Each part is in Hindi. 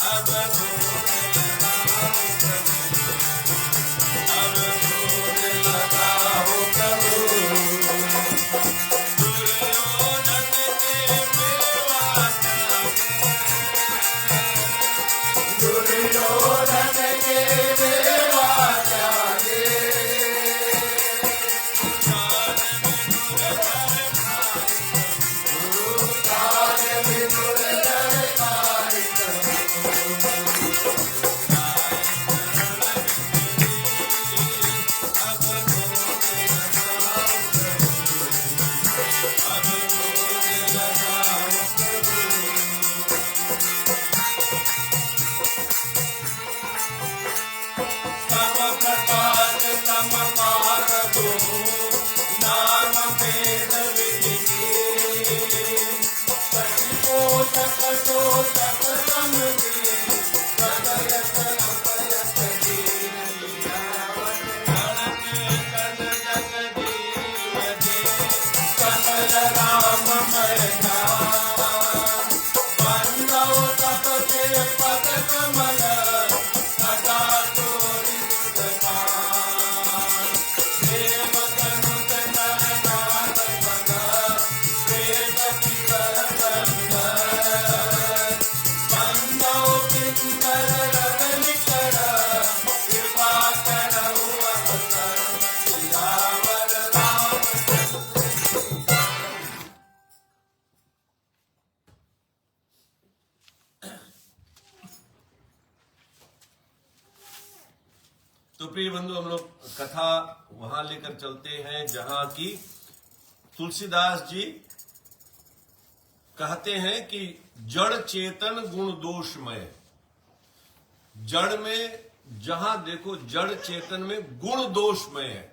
अब भूल लगाओ प्रभु, अब भूल लगाओ प्रभु। दुर्योधन के मिलवा त्यागे, दुर्योधन के मिलवा त्यागे, तो प्रिय बंधु, हम लोग कथा वहां लेकर चलते हैं जहां की तुलसीदास जी कहते हैं कि जड़ चेतन गुण दोषमय। जड़ में जहां देखो जड़ चेतन में गुण दोषमय है।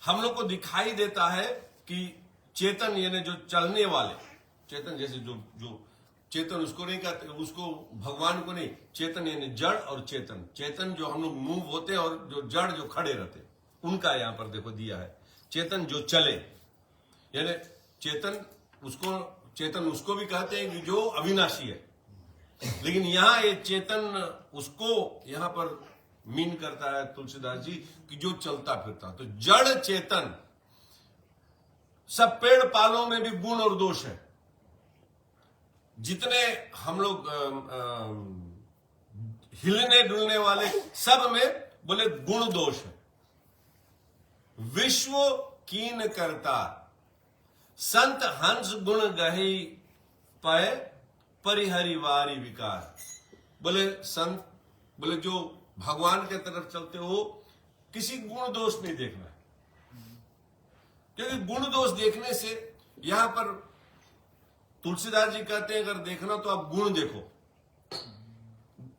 हम लोग को दिखाई देता है कि चेतन यानी जो चलने वाले चेतन, जैसे जो चेतन उसको नहीं कहते, उसको भगवान को नहीं, चेतन यानी जड़ और चेतन। चेतन जो हम लोग मूव होते हैं और जो जड़ जो खड़े रहते, उनका यहां पर देखो दिया है। चेतन जो चले यानी चेतन उसको भी कहते हैं कि जो अविनाशी है, लेकिन यहां ये चेतन उसको यहां पर मीन करता है तुलसीदास जी कि जो चलता फिरता। तो जड़ चेतन सब पेड़ पालों में भी गुण और दोष है। जितने हम लोग हिलने डुलने वाले सब में बोले गुण दोष है। विश्व कीन करता संत हंस गुण गही पय परिहरिवारी विकार। बोले संत, बोले जो भगवान के तरफ चलते हो किसी गुण दोष नहीं देखना है, क्योंकि गुण दोष देखने से यहां पर तुलसीदास जी कहते हैं अगर देखना तो आप गुण देखो।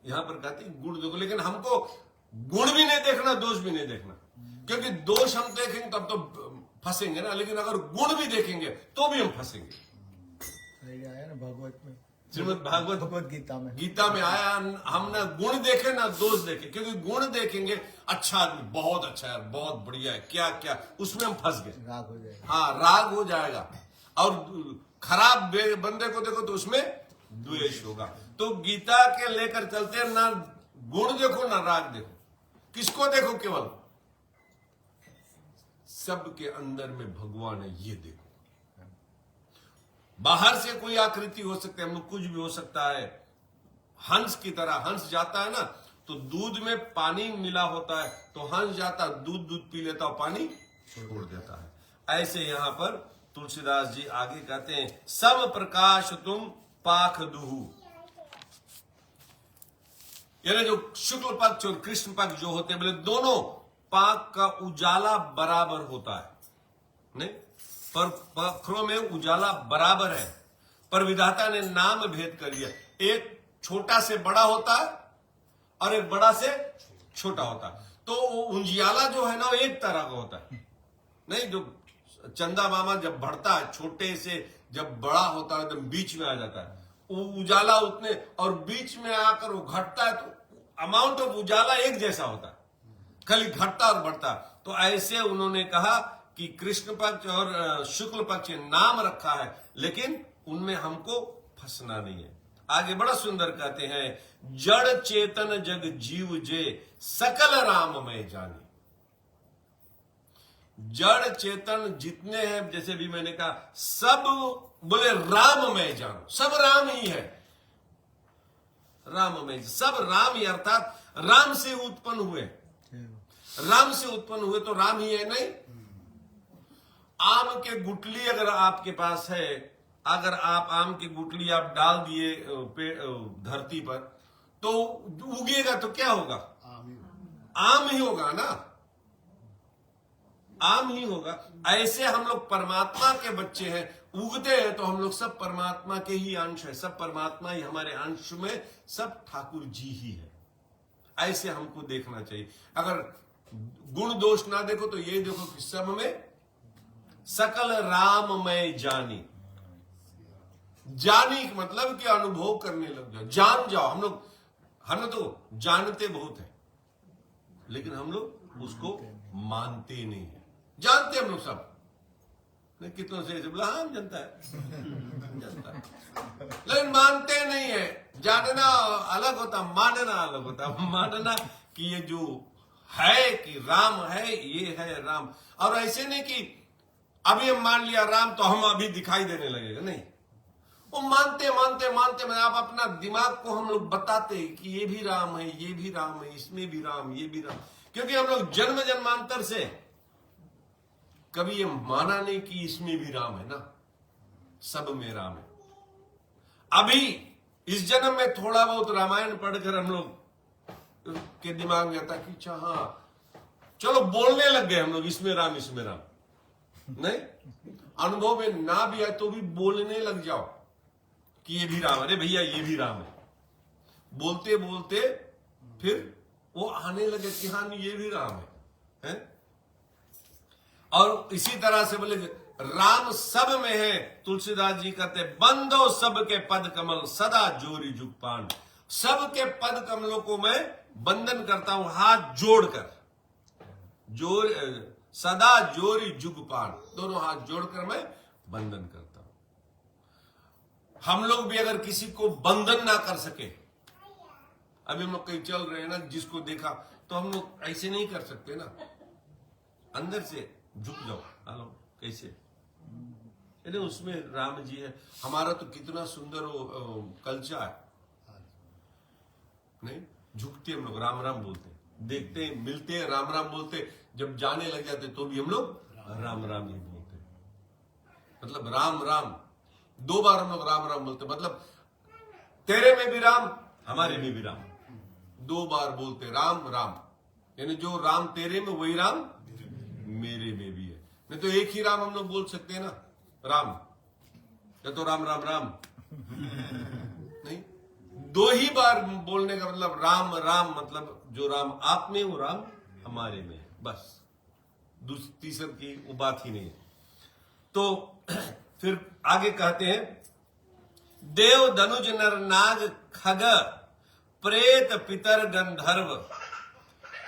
यहां पर कहते हैं गुण देखो, लेकिन हमको गुण भी नहीं देखना, दोष भी नहीं देखना, क्योंकि दोष हम देखेंगे तब तो फंसेंगे ना, लेकिन अगर गुण भी देखेंगे तो भी हम फंसेंगे। सही आया ना भागवत में, श्रीमद् भगवत गीता में आया, हम ना गुण देखे ना दोष देखे, क्योंकि गुण देखेंगे अच्छा आदमी, बहुत अच्छा है, बहुत बढ़िया है, क्या क्या, उसमें हम फंस गए, राग हो जाएगा। हाँ, राग हो जाएगा। और खराब बंदे को देखो तो उसमें द्वेष होगा। तो गीता के लेकर चलते हैं, ना गुण देखो ना राग देखो। किसको देखो? केवल सबके अंदर में भगवान है, ये देखो। बाहर से कोई आकृति हो सकती है, हम लोग कुछ भी हो सकता है। हंस की तरह हंस जाता है ना, तो दूध में पानी मिला होता है, तो हंस जाता दूध पी लेता और पानी छोड़ देता है। ऐसे यहां पर तुलसीदास जी आगे कहते हैं, सम प्रकाश तुम पाख दुहु। यानी जो शुक्ल पक्ष और कृष्ण पक्ष जो होते हैं, बोले दोनों पाक का उजाला बराबर होता है। नहीं, पर पक्षों में उजाला बराबर है, पर विधाता ने नाम भेद कर दिया। एक छोटा से बड़ा होता है और एक बड़ा से छोटा होता है। तो उजियाला जो है ना, वो एक तरह का होता है। नहीं, जो चंदा मामा जब बढ़ता है, छोटे से जब बड़ा होता है, एकदम बीच में आ जाता है, वो उजाला उतने, और बीच में आकर वो घटता है, तो अमाउंट ऑफ उजाला एक जैसा होता है, खाली घटता और बढ़ता। तो ऐसे उन्होंने कहा कि कृष्ण पक्ष और शुक्ल पक्ष नाम रखा है, लेकिन उनमें हमको फंसना नहीं है। आगे बड़ा सुंदर कहते हैं, जड़ चेतन जग जीव जे सकल राम में जाने। जड़ चेतन जितने हैं, जैसे भी मैंने कहा, सब बोले राम में जानो, सब राम ही है। राम में, सब राम ही, अर्थात राम से उत्पन्न हुए। राम से उत्पन्न हुए तो राम ही है। नहीं, आम के गुठली अगर आपके पास है, अगर आप आम की गुठली आप डाल दिए धरती पर, तो उगेगा तो क्या होगा? आम ही होगा ना, आम ही होगा। ऐसे हम लोग परमात्मा के बच्चे हैं, उगते हैं तो हम लोग सब परमात्मा के ही अंश है, सब परमात्मा ही हमारे अंश में, सब ठाकुर जी ही है। ऐसे हमको देखना चाहिए। अगर गुण दोष ना देखो तो ये देखो कि सब में सकल राम में जानी। जानी का मतलब कि अनुभव करने लग जाओ, जान जाओ। हम लोग तो जानते बहुत है, लेकिन हम लोग उसको मानते नहीं है। जानते हम लोग सब, नहीं कितनों से बोला हाँ जनता है, जनता है, लेकिन मानते नहीं है। जानना अलग होता, मानना अलग होता। मानना कि ये जो है कि राम है, ये है राम। और ऐसे नहीं कि अभी हम मान लिया राम तो हम अभी दिखाई देने लगेगा, नहीं। वो मानते मानते मानते में आप अपना दिमाग को हम लोग बताते कि ये भी राम है, ये भी राम है, इसमें भी राम, ये भी राम। क्योंकि हम लोग जन्म जन्मांतर से कभी ये माना नहीं कि इसमें भी राम है ना, सब में राम है। अभी इस जन्म में थोड़ा बहुत रामायण पढ़कर हम लोग के दिमाग में आता कि अच्छा हाँ चलो बोलने लग गए हम लोग, इसमें राम, इसमें राम। नहीं, अनुभव में ना भी आए तो भी बोलने लग जाओ कि ये भी राम, अरे भैया ये भी राम है। बोलते बोलते फिर वो आने लगे कि हाँ ये भी राम है? और इसी तरह से बोले राम सब में है। तुलसीदास जी कहते बंदो सबके पद कमल सदा जोरी जुगपान। सबके पद कमलों को मैं बंधन करता हूं हाथ जोड़कर, सदा जोरी जुगपान, दोनों हाथ जोड़कर मैं बंधन करता हूं। हम लोग भी अगर किसी को बंधन ना कर सके, अभी हम लोग कहीं चल रहे हैं ना, जिसको देखा तो हम लोग ऐसे नहीं कर सकते ना, अंदर से झुक जाओ, हेलो कैसे, यानी उसमें राम जी है। हमारा तो कितना सुंदर कल्चर है, नहीं झुकते हम लोग, राम राम बोलते, देखते हैं, मिलते हैं, राम राम बोलते, जब जाने लग जाते तो भी हम लोग राम राम ही बोलते। मतलब राम राम 2 बार हम लोग राम राम बोलते, मतलब तेरे में भी राम, हमारे में भी राम, 2 बार बोलते राम राम। यानी जो राम तेरे में वही राम मेरे में भी है। नहीं तो एक ही राम हम लोग बोल सकते हैं ना, राम या तो राम राम राम नहीं, 2 ही बार बोलने का मतलब राम राम, मतलब जो राम आप में वो राम हमारे में, बस तीसर की वो बात ही नहीं है। तो फिर आगे कहते हैं देव धनुज नर नाग खग प्रेत पितर गंधर्व।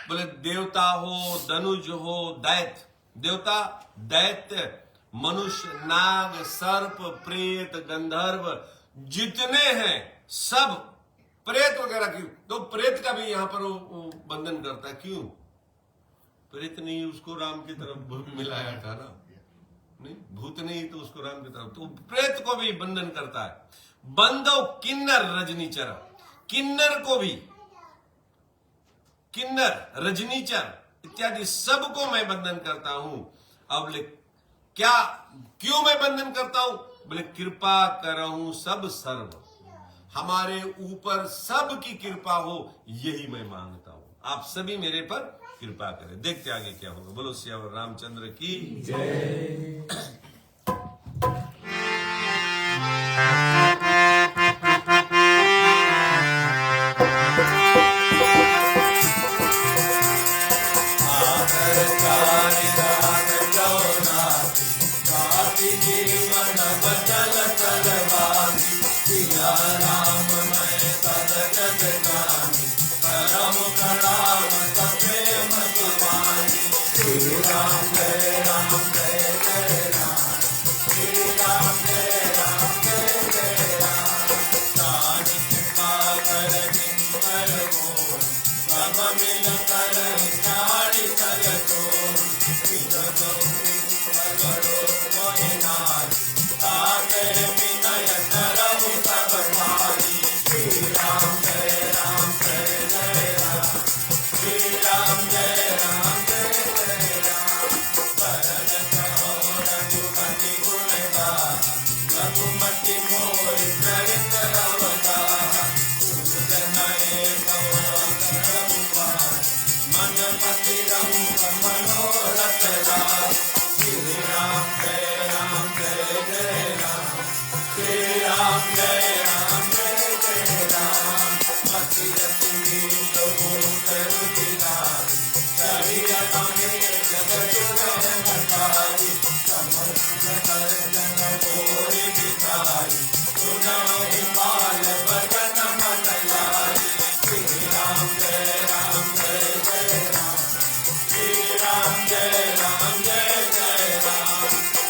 बोले देवता हो, धनुज हो, दैत्य, देवता दैत्य, मनुष्य, नाग, सर्प, प्रेत, गंधर्व जितने हैं सब, प्रेत वगैरह की, तो प्रेत का भी यहां पर वो बंधन करता है। क्यों? प्रेत नहीं उसको राम की तरफ मिलाया था ना, नहीं भूत नहीं तो उसको राम की तरफ, तो प्रेत को भी बंधन करता है। बंदो किन्नर रजनीचर, किन्नर को भी, किन्नर रजनीचर इत्यादि सबको मैं बंधन करता हूं। अब बोले क्या, क्यों मैं बंधन करता हूं? बोले कृपा करहूं सब सर्व, हमारे ऊपर सब की कृपा हो यही मैं मांगता हूं। आप सभी मेरे पर कृपा करें। देखते आगे क्या होगा। बोलो सियावर रामचंद्र की जय। राम जय राम जय जय राम। कर जिनकर मोह, सब मिल कर जानी सर तो, करो कोई नारी, ताके विनय करहु सब भारी। श्री राम जय राम जय जय राम, श्री राम जय राम जय जय राम। भरत कहो रघुपति गुण गाथा, रघुमति मोहि चरित अवगाहा। पूजन एक अवसर मुबारक, मन पति रंग मनोरथ राम। श्री राम जय राम जय जय राम, श्री राम जय राम जय जय राम। मति रति नीत मूत रुचिरारी, शरीर अनेक जगत जनकारी। समस्त कर जन मोहि बिचारी, सुनहि माल बचन मन लारी। श्री राम जय राम जय जय राम, श्री राम जय राम जय जय राम।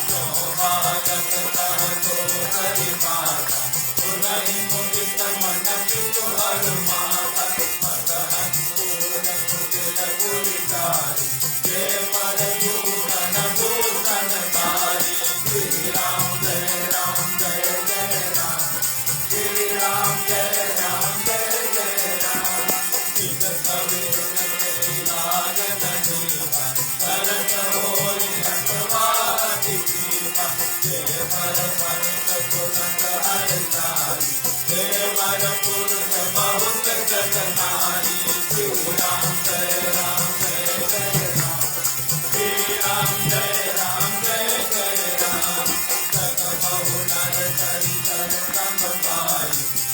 जो बालक तह तो करि बाता, सुनहि मुदित मन चित्त हर माता। मदहं पूर्ण कुटिल गुलिचारी, जे पर भूषण भूषणकारी। श्री राम जय राम जय जय राम, श्री राम जय राम जय जय राम। निज सवेर के लाग धनीका, करत होई रखवारी सीता। जय पर परत तुरंत हरचारी, देवर पुरुष बहुत जग नारी। श्री राम जय राम जय जय राम, श्री राम जय राम जय जय राम। जग बहु नर चरितर तम पाई,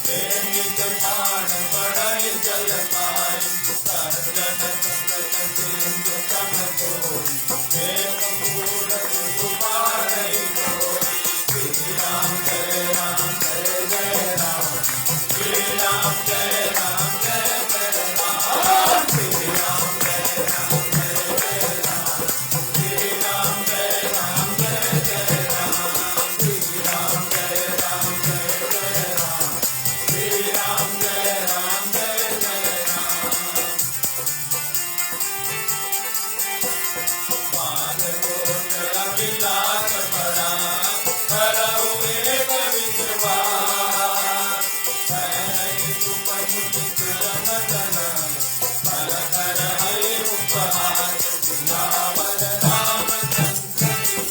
हे निज प्राण बढ़ई जल पाई। सर्जन सुकृत सिंधु सम कोई, हे मूरत सुपारई कोई। श्री राम जय राम जय जय राम, श्री राम जय राम जय जय राम। श्री राम जय राम जय जय राम, श्री राम जय राम जय जय राम। श्री राम जय राम जय जय राम, श्री राम जय राम जय जय राम। मान कोट अभिलाष बड़ा, करहु एक विश्वास। है सुख मुनि चरण तना, फल कर हरि उपहार। सियावर रामचंद्र की।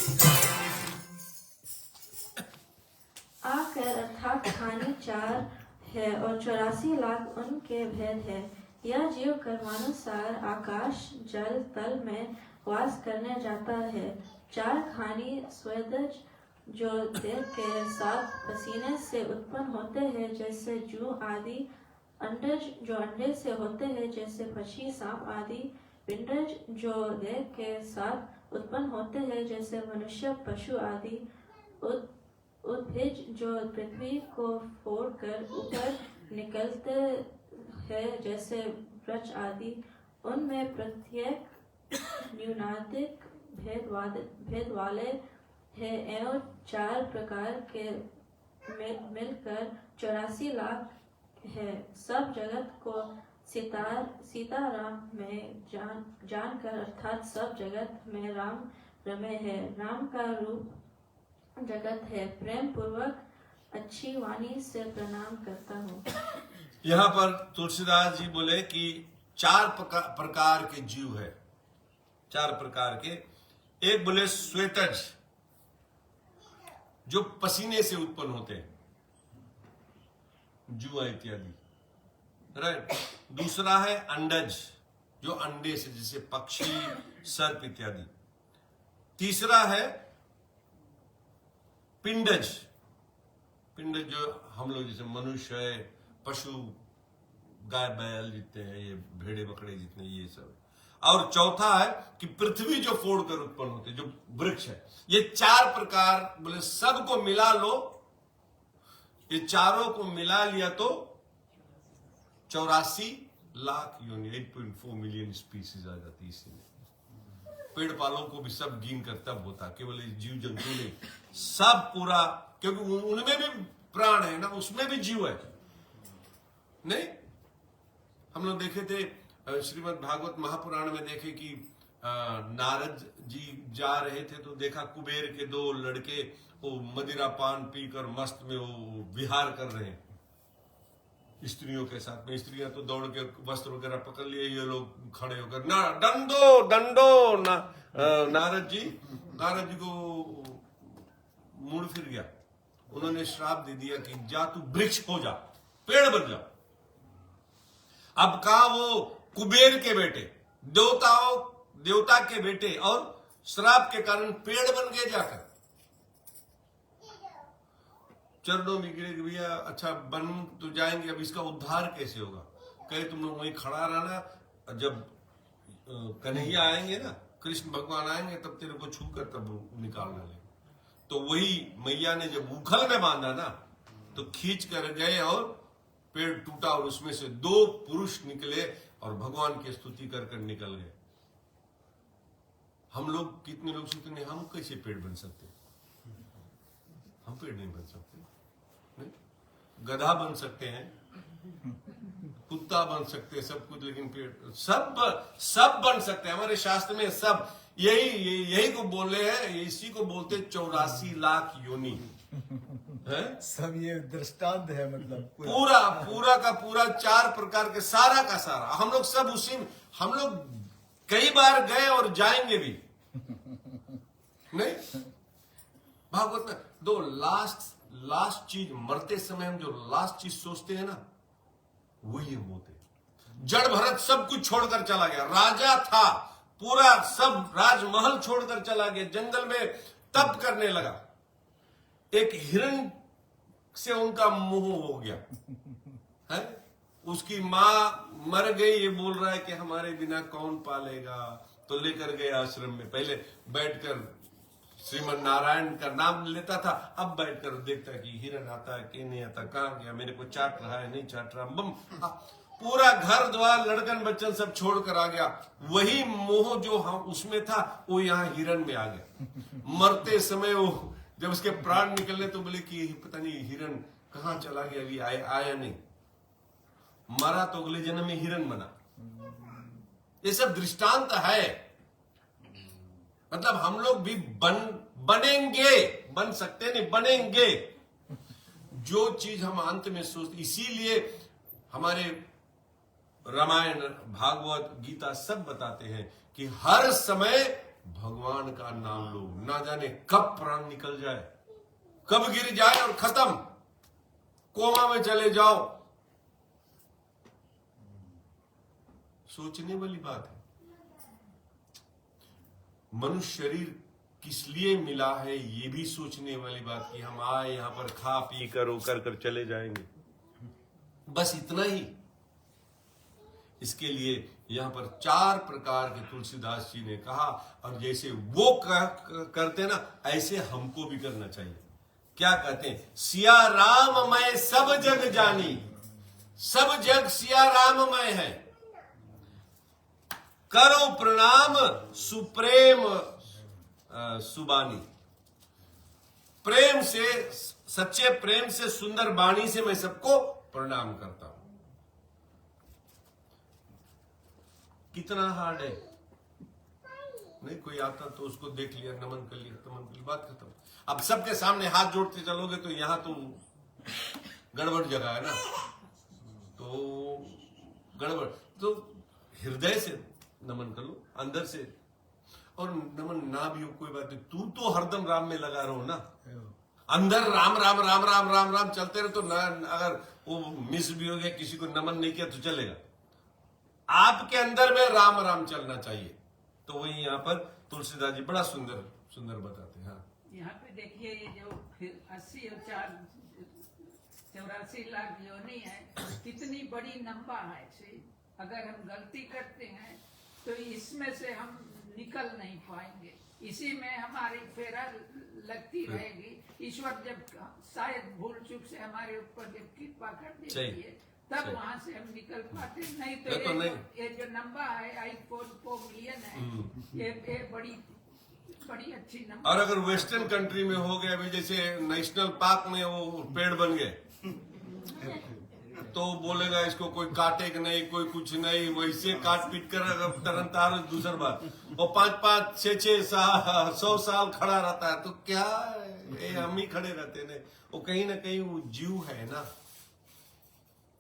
आकर अर्थात कहानी 4 है और 84 लाख उनके भेद है। यह जीव कर्मानुसार आकाश जल तल में वास करने जाता है। 4 खानी स्वेदज जो देह के साथ पसीने से उत्पन्न होते हैं जैसे जू आदि, अंडज जो अंडे से होते हैं जैसे पक्षी सांप आदि, पिंडज जो देह के साथ उत्पन्न होते हैं जैसे मनुष्य पशु आदि, उद्भिज जो पृथ्वी को फोड़कर ऊपर निकलते हैं जैसे वृक्ष आदि। उनमें प्रत्येक न्यूनाधिक भेद वाले हैं एवं 4 प्रकार के मिलकर 84 लाख है। सब जगत को सीताराम में जानकर अर्थात सब जगत में राम रमे है। राम का रूप जगत है। प्रेम पूर्वक अच्छी वाणी से प्रणाम करता हूँ। यहाँ पर तुलसीदास जी बोले कि 4 प्रकार के जीव है, 4 प्रकार के। एक बोले श्वेतज जो पसीने से उत्पन्न होते हैं, जुआ इत्यादि, राइट। दूसरा है अंडज जो अंडे से, जैसे पक्षी सर्प इत्यादि। तीसरा है पिंडज, पिंडज जो हम लोग जैसे मनुष्य है, पशु गाय बैल जितने हैं, ये भेड़े बकरे जितने, ये सब। और चौथा है कि पृथ्वी जो फोड़कर उत्पन्न होते, जो वृक्ष है। ये 4 प्रकार बोले सबको मिला लो, ये चारों को मिला लिया तो 84 लाख योनि, 8.4 मिलियन स्पीसीज आ जाती। इसीलिए पेड़ पालों को भी सब गिन कर तब होता, केवल जीव जंतु नहीं, सब पूरा, क्योंकि उनमें भी प्राण है ना, उसमें भी जीव है नहीं। हम लोग देखे थे श्रीमद् भागवत महापुराण में देखे कि नारद जी जा रहे थे तो देखा कुबेर के 2 लड़के वो मदिरा पान पीकर मस्त में वो विहार कर रहे हैं स्त्रियों के साथ में। स्त्रियां तो दौड़ के वस्त्र वगैरह पकड़ लिए, ये लोग खड़े होकर ना डंडो डंडो ना नारद जी को मुड़ फिर गया। उन्होंने श्राप दे दिया कि जा तू वृक्ष हो जा, पेड़ बन जा। अब कहा वो कुबेर के बेटे, देवता के बेटे, और श्राप के कारण पेड़ बन गए जाकर। चरणों में गिरे भैया अच्छा बन तो जाएंगे, अब इसका उद्धार कैसे होगा? कहे तुम लोग वहीं खड़ा रहना, जब कन्हैया आएंगे ना, कृष्ण भगवान आएंगे, तब तेरे को छू कर तब निकालना ले। तो वही मैया ने जब उखल में बांधा ना, तो खींच कर गए और पेड़ टूटा और उसमें से 2 पुरुष निकले और भगवान की स्तुति कर कर निकल गए। हम लोग कितने लोग सोचते हैं हम कैसे पेड़ बन सकते? हम पेड़ नहीं बन सकते। नहीं? गधा बन सकते हैं, कुत्ता बन सकते हैं, सब कुछ, लेकिन पेड़ सब बन सकते हैं। हमारे शास्त्र में सब यही को बोले हैं, इसी को बोलते 84 लाख योनि है। सब ये दृष्टांत है, मतलब पूरा का पूरा 4 प्रकार के सारा का सारा हम लोग सब उसी में, हम लोग कई बार गए और जाएंगे भी नहीं। भागवत में 2 लास्ट चीज, मरते समय हम जो लास्ट चीज सोचते हैं ना, वही हम होते। जड़ भरत सब कुछ छोड़कर चला गया, राजा था, पूरा सब राजमहल छोड़कर चला गया, जंगल में तप करने लगा। एक हिरण से उनका मोह हो गया है। उसकी मां मर गई, ये बोल रहा है कि हमारे बिना कौन पालेगा, तो लेकर गए आश्रम में। पहले बैठकर श्रीमन नारायण का नाम लेता था, अब बैठकर देखता कि हिरण आता है कि नहीं आता, कहां गया, मेरे को चाट रहा है नहीं चाट रहा, बम पूरा घर द्वार लड़कन बच्चन सब छोड़कर आ गया। वही मोह जो हम उसमें था वो यहाँ हिरण में आ गया। मरते समय वो जब उसके प्राण निकलने तो बोले कि पता नहीं हिरण कहाँ चला गया, अभी आया नहीं। मरा तो अगले जन्म में हिरण बना। ये सब दृष्टांत है। मतलब हम लोग भी बनेंगे, बन सकते नहीं, बनेंगे। जो चीज हम अंत में सोचते, इसीलिए हमारे रामायण, भागवत, गीता सब बताते हैं कि हर समय भगवान का नाम लो, ना जाने कब प्राण निकल जाए, कब गिर जाए और खत्म, कोमा में चले जाओ। सोचने वाली बात है। मनुष्य शरीर किस लिए मिला है, ये भी सोचने वाली बात कि हम आए यहां पर खा पी कर कर चले जाएंगे, बस इतना ही। इसके लिए यहां पर 4 प्रकार के तुलसीदास जी ने कहा, और जैसे वो करते ना, ऐसे हमको भी करना चाहिए। क्या कहते हैं? सिया राम मैं सब जग जानी, सब जग सिया राममय है, करो प्रणाम सुप्रेम सुबानी। प्रेम से, सच्चे प्रेम से, सुंदर वाणी से मैं सबको प्रणाम करता हूं। कितना हार्ड है। नहीं, कोई आता तो उसको देख लिया, नमन कर लिया, नमन कर लिया, बात खत्म। अब सबके सामने हाथ जोड़ते चलोगे तो यहां तो गड़बड़ जगह है ना, तो गड़बड़। तो हृदय से नमन कर लो, अंदर से। और नमन ना भी हो कोई बात नहीं, तू तो हरदम राम में लगा रहो ना, अंदर राम राम राम राम राम राम चलते रहे तो ना, अगर वो मिस भी हो गया, किसी को नमन नहीं किया तो चलेगा। आपके अंदर में राम राम चलना चाहिए। तो वही यहाँ पर तुलसीदास जी बड़ा सुंदर सुंदर बताते हैं। हाँ, यहाँ पे देखिए, ये जो 80 और 84 लाख योनि है, कितनी बड़ी नंबा है। अगर हम गलती करते हैं तो इसमें से हम निकल नहीं पाएंगे, इसी में हमारी फेरा लगती रहेगी। ईश्वर जब शायद भूल चूक से हमारे ऊपर जब कृपा कर देती है, तब वहां से हम निकल पाते। नहीं तो ये जो नंबर है 8.4 मिलियन है, ये बड़ी अच्छी नंबर। और अगर वेस्टर्न कंट्री में हो गया, जैसे नेशनल पार्क में वो पेड़ बन गए, तो बोलेगा इसको कोई काटे कि नहीं, कोई कुछ नहीं, वैसे काट पीट कर तरन तार दूसर बात, और 5-5, 6-6, 100 साल खड़ा रहता है, तो क्या हम ही खड़े रहते हैं। वो कहीं ना कहीं वो जीव है ना।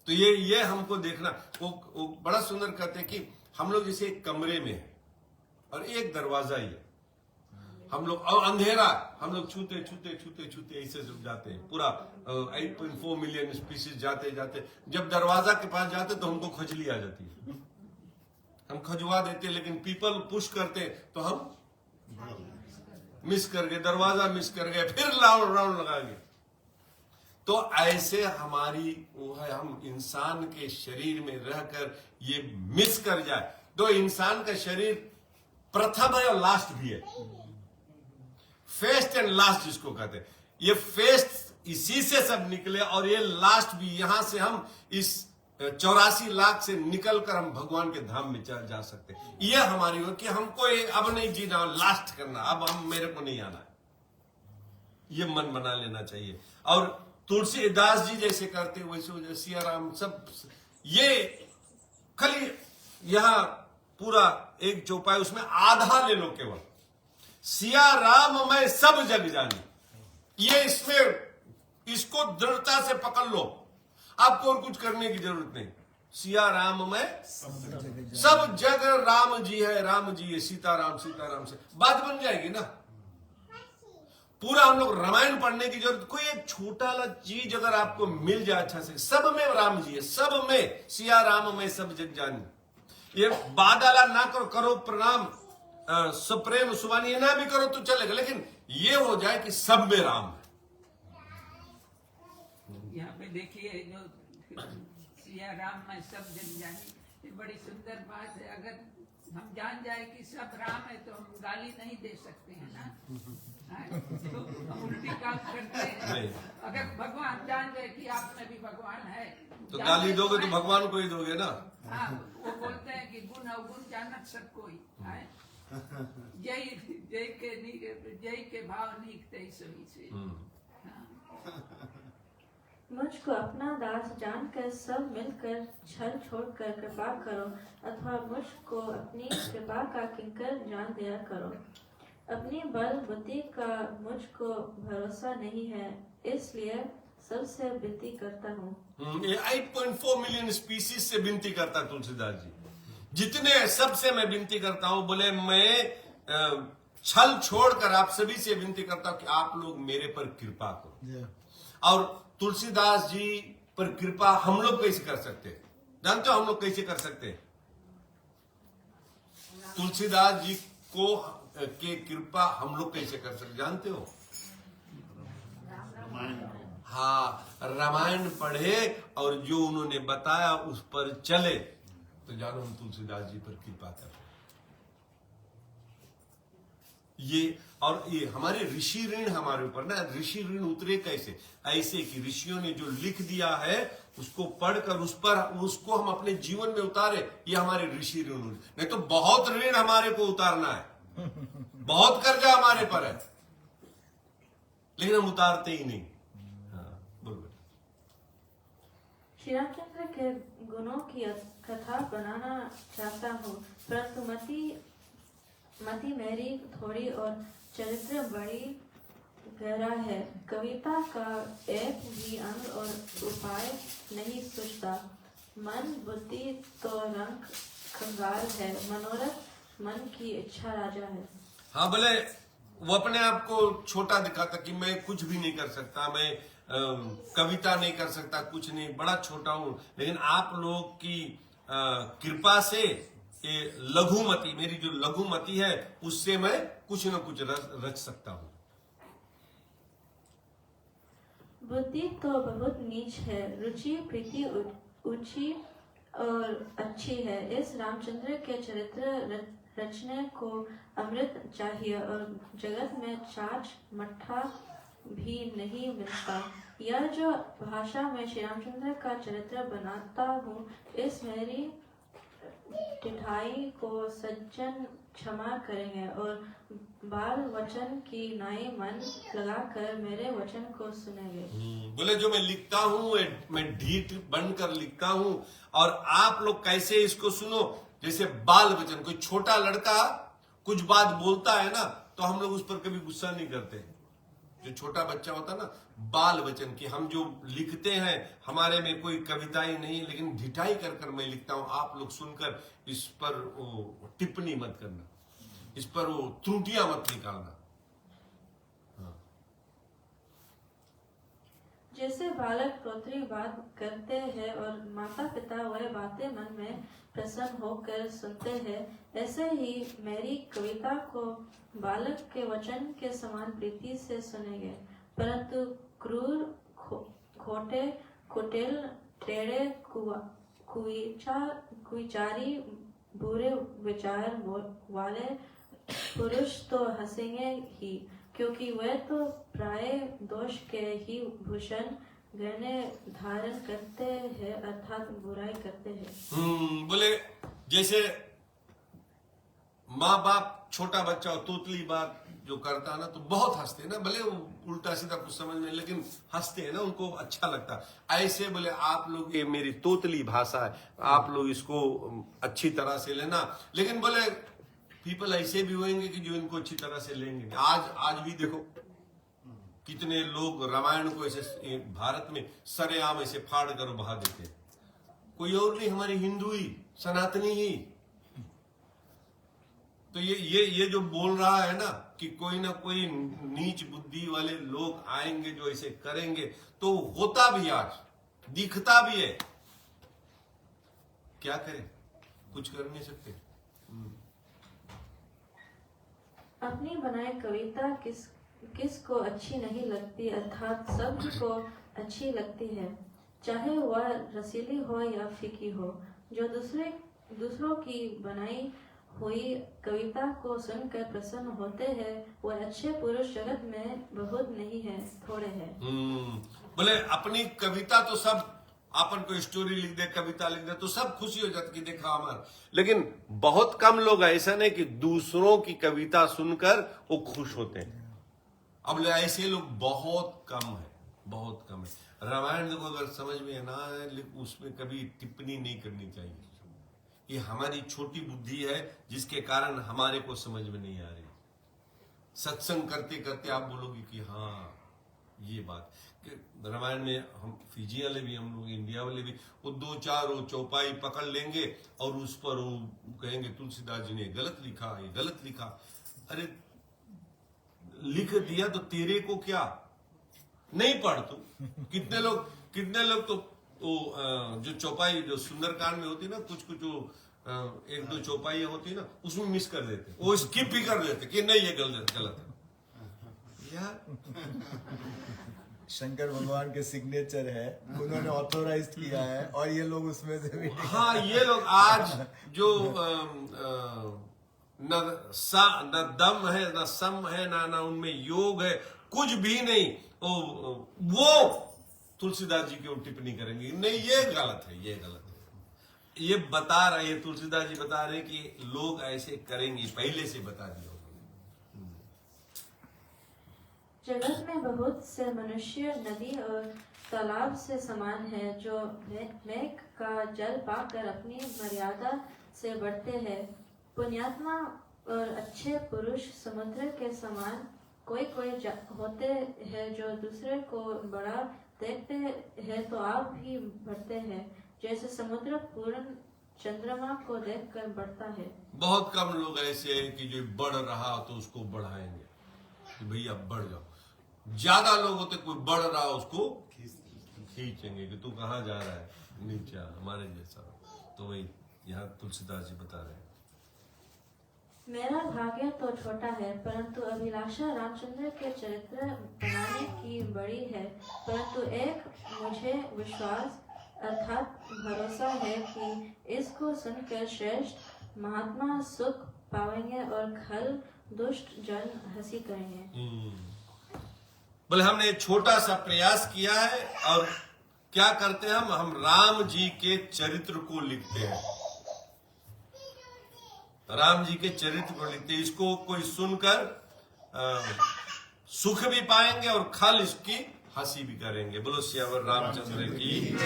तो ये हमको देखना। वो बड़ा सुंदर कहते हैं कि हम लोग जैसे एक कमरे में है और एक दरवाजा ही है, हम लोग और अंधेरा, हम लोग छूते छूते छूते छूते ऐसे जाते हैं, पूरा 8.4 मिलियन स्पीसीज जाते जाते, जब दरवाजा के पास जाते तो हमको खजली आ जाती है, हम खजवा देते, लेकिन पीपल पुश करते तो हम मिस कर गए, दरवाजा मिस कर गए, फिर राउंड लगा गए। तो ऐसे हमारी वो है, हम इंसान के शरीर में रहकर ये मिस कर जाए। तो इंसान का शरीर प्रथम है और लास्ट भी है, फर्स्ट एंड लास्ट जिसको कहते हैं। ये फर्स्ट इसी से सब निकले और ये लास्ट भी, यहां से हम इस 84 लाख से निकलकर हम भगवान के धाम में जा सकते हैं। यह हमारी हो कि हमको अब नहीं जीना, लास्ट करना, अब हम मेरे को नहीं आना है, ये मन बना लेना चाहिए। और तुलसीदास जी जैसे करते वैसे सिया राम सब, ये खाली यहां पूरा एक चौपाई, उसमें आधा ले लो केवल, सिया राम मैं सब जग जानी, ये इसमें इसको दृढ़ता से पकड़ लो, आपको और कुछ करने की जरूरत नहीं। सिया राम में सब जग राम जी है, राम जी है, सीताराम से बात बन जाएगी ना। पूरा हम लोग रामायण पढ़ने की जरूरत, कोई एक छोटा सा चीज अगर आपको मिल जाए अच्छा से, सब में राम जी है, सब में सिया राम में सब जग जानी। ये बादाला ना करो प्रणाम सप्रेम सुबानी, ये ना भी करो तो चलेगा, लेकिन ये हो जाए कि सब में राम है। यहाँ पे देखिए जो सिया राम में सब जग जानी, ये बड़ी सुंदर बात है। अगर हम जान जाए कि सब राम है तो हम गाली नहीं दे सकते हैं ना, तो हम उल्टी काम करते हैं। अगर भगवान जान जाए कि आप में भी भगवान है तो गाली दोगे तो भगवान को ही दोगे ना। हाँ, वो बोलते हैं कि गुण अवगुण जानत सब कोई है, जय के भाव नीकते सभी से। मुझको अपना दास जानकर सब मिलकर छल छोड़कर कृपा करो, अथवा मुझको अपनी कृपा का किंकर जान दिया करो। अपनी बल बुद्धि का मुझको भरोसा नहीं है, इसलिए सबसे विनती करता हूँ। ये 8.4 मिलियन स्पीसीज से विनती करता है तुलसीदास जी, जितने सबसे मैं विनती करता हूं, बोले मैं छल छोड़कर आप सभी से विनती करता हूं कि आप लोग मेरे पर कृपा करो। और तुलसीदास जी पर कृपा हम लोग कैसे कर सकते हैं, जानते हो हम लोग कैसे कर सकते हैं? तुलसीदास जी को के कृपा हम लोग कैसे कर सकते जानते हो? हाँ, रामायण पढ़े और जो उन्होंने बताया उस पर चले, तो जानो हम तुलसीदास जी पर कृपा कर। ये और ये हमारे ऋषि ऋण हमारे ऊपर ना, ऋषि ऋण उतरे कैसे? ऐसे कि ऋषियों ने जो लिख दिया है उसको पढ़कर उसको हम अपने जीवन में उतारे, ये हमारे ऋषि ऋण। नहीं तो बहुत ऋण हमारे को उतारना है, बहुत कर्जा हमारे पर है, लेकिन हम उतारते ही नहीं। हाँ, बोलो। श्री रामचंद्र के गुणों की कथा बनाना चाहता हूँ, परंतु मति मेरी थोड़ी और चरित्र बड़ी गहरा है। कविता का एक भी अंग और उपाय नहीं सूझता। मन बुद्धि तो रंग खंगाल है, मनोरथ मन की इच्छा राजा है। हाँ, भले वो अपने आप को छोटा दिखाता कि मैं कुछ भी नहीं कर सकता, मैं कविता नहीं कर सकता, कुछ नहीं, बड़ा छोटा हूं, लेकिन आप लोग की कृपा से ये लघुमति, मेरी जो लघुमति है उससे मैं कुछ न कुछ रच सकता हूं। बुद्धि तो बहुत नीच है, रुचि प्रीति ऊंची और अच्छी है। इस रामचंद्र के चरित्र रचने को अमृत चाहिए और जगत में छाछ मट्ठा भी नहीं मिलता। यह जो भाषा में श्री रामचंद्र का चरित्र बनाता हूँ, इस मेरी ढिठाई को सज्जन क्षमा करेंगे और बाल वचन की नाई मन लगाकर मेरे वचन को सुनेंगे। बोले जो मैं लिखता हूँ मैं ढीठ बनकर लिखता हूँ, और आप लोग कैसे इसको सुनो, जैसे बाल वचन। कोई छोटा लड़का कुछ बात बोलता है ना, तो हम लोग उस पर कभी गुस्सा नहीं करते। जो छोटा बच्चा होता है ना, बाल वचन की हम जो लिखते हैं, हमारे में कोई कविताएं नहीं, लेकिन ढिठाई कर कर मैं लिखता हूं। आप लोग सुनकर इस पर वो टिप्पणी मत करना, इस पर वो त्रुटियां मत निकालना। जैसे बालक पौत्री बात करते हैं और माता पिता वह बातें मन में प्रसन्न होकर सुनते हैं, ऐसे ही मेरी कविता को बालक के वचन के समान प्रीति से सुनेंगे। परंतु क्रूर, खोटे, कुटिल, टेढ़े, कुविचारी, बुरे विचार वाले पुरुष तो हंसेंगे ही, क्योंकि वे तो प्राय दोष के ही भूषण गहने धारण करते हैं, अर्थात बुराई करते हैं। बोले जैसे माँ बाप छोटा बच्चा हो तोतली बात जो करता है ना, तो बहुत हंसते हैं ना, भले वो उल्टा सीधा कुछ समझ में, लेकिन हंसते हैं ना, उनको अच्छा लगता है। ऐसे बोले आप लोग, ये मेरी तोतली भाषा है, आप लोग इसको अच्छी तरह से लेना। लेकिन बोले पीपल ऐसे भी होंगे कि जो इनको अच्छी तरह से लेंगे। आज भी देखो कितने लोग रामायण को ऐसे भारत में सरेआम ऐसे फाड़ कर बहा देते हैं। कोई और नहीं, हमारे हिंदू ही, सनातनी ही। तो ये जो बोल रहा है ना कि कोई ना कोई नीच बुद्धि वाले लोग आएंगे जो ऐसे करेंगे, तो होता भी आज दिखता भी है। क्या करें, कुछ कर नहीं सकते। अपनी बनाई कविता किसको अच्छी नहीं लगती, अर्थात सबको अच्छी लगती है, चाहे वह रसीली हो या फीकी हो। जो दूसरों की बनाई हुई कविता को सुनकर प्रसन्न होते हैं, वह अच्छे पुरुष जगत में बहुत नहीं है, थोड़े हैं। बोले अपनी कविता तो सब, अपन कोई स्टोरी लिख दे, कविता लिख दे, तो सब खुशी हो जाती कि देखा हमारा। लेकिन बहुत कम लोग, ऐसा नहीं कि दूसरों की कविता सुनकर वो खुश होते हैं। अब ऐसे लोग बहुत कम है, बहुत कम है। रामायण को अगर समझ में ना है, लेकिन उसमें कभी टिप्पणी नहीं करनी चाहिए। ये हमारी छोटी बुद्धि है जिसके कारण हमारे को समझ में नहीं आ रही। सत्संग करते करते आप बोलोगे कि हाँ ये बात। रामायण में हम फिजी वाले भी, हम लोग इंडिया वाले भी, वो 2-4 वो चौपाई पकड़ लेंगे और उस पर वो कहेंगे तुलसीदास जी ने गलत लिखा, ये गलत लिखा। अरे लिख दिया तो तेरे को क्या, नहीं पढ़ तू। कितने लोग तो जो चौपाई जो सुंदरकांड में होती ना, कुछ वो 1-2 चौपाई होती ना, उसमें मिस कर देते, वो स्किप भी कर देते कि नहीं ये गलत है यार। शंकर भगवान के सिग्नेचर है, उन्होंने ऑथोराइज किया है, और ये लोग उसमें से भी हाँ, ये लोग आज जो न दम है, न सम है, ना उनमें योग है, कुछ भी नहीं। वो तुलसीदास जी की टिप्पणी करेंगे, नहीं ये गलत है, ये गलत है। ये बता रहे, ये तुलसीदास जी बता रहे कि लोग ऐसे करेंगे, पहले से बता दिया। जगत में बहुत से मनुष्य नदी और तालाब से समान है, जो मेघ का जल पाकर अपनी मर्यादा से बढ़ते हैं। पुण्यात्मा और अच्छे पुरुष समुद्र के समान कोई होते हैं, जो दूसरे को बड़ा देखते हैं तो आप भी बढ़ते हैं, जैसे समुद्र पूर्ण चंद्रमा को देखकर बढ़ता है। बहुत कम लोग ऐसे हैं कि जो बढ़ रहा तो उसको बढ़ाएंगे कि भैया बढ़ जाओ। ज्यादा लोग होते, कोई बढ़ रहा उसको खींचेंगे कि तू कहाँ जा रहा है, नीचे हमारे जैसा। तो वही यहाँ तुलसीदास जी बता रहे हैं। मेरा भाग्य तो छोटा है, परंतु अभिलाषा रामचंद्र के चरित्र बनाने की बड़ी है। परंतु एक मुझे विश्वास अर्थात भरोसा है कि इसको सुनकर श्रेष्ठ महात्मा सुख पाएंगे और खल दुष्ट जन हंसी करेंगे। बोले हमने छोटा सा प्रयास किया है, और क्या करते हैं हम राम जी के चरित्र को लिखते हैं। राम जी के चरित्र को लिखते हैं। इसको कोई सुनकर सुख भी पाएंगे और खल इसकी हंसी भी करेंगे। बोलो सियावर रामचंद्र की।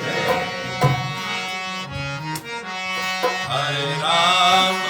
हरे राम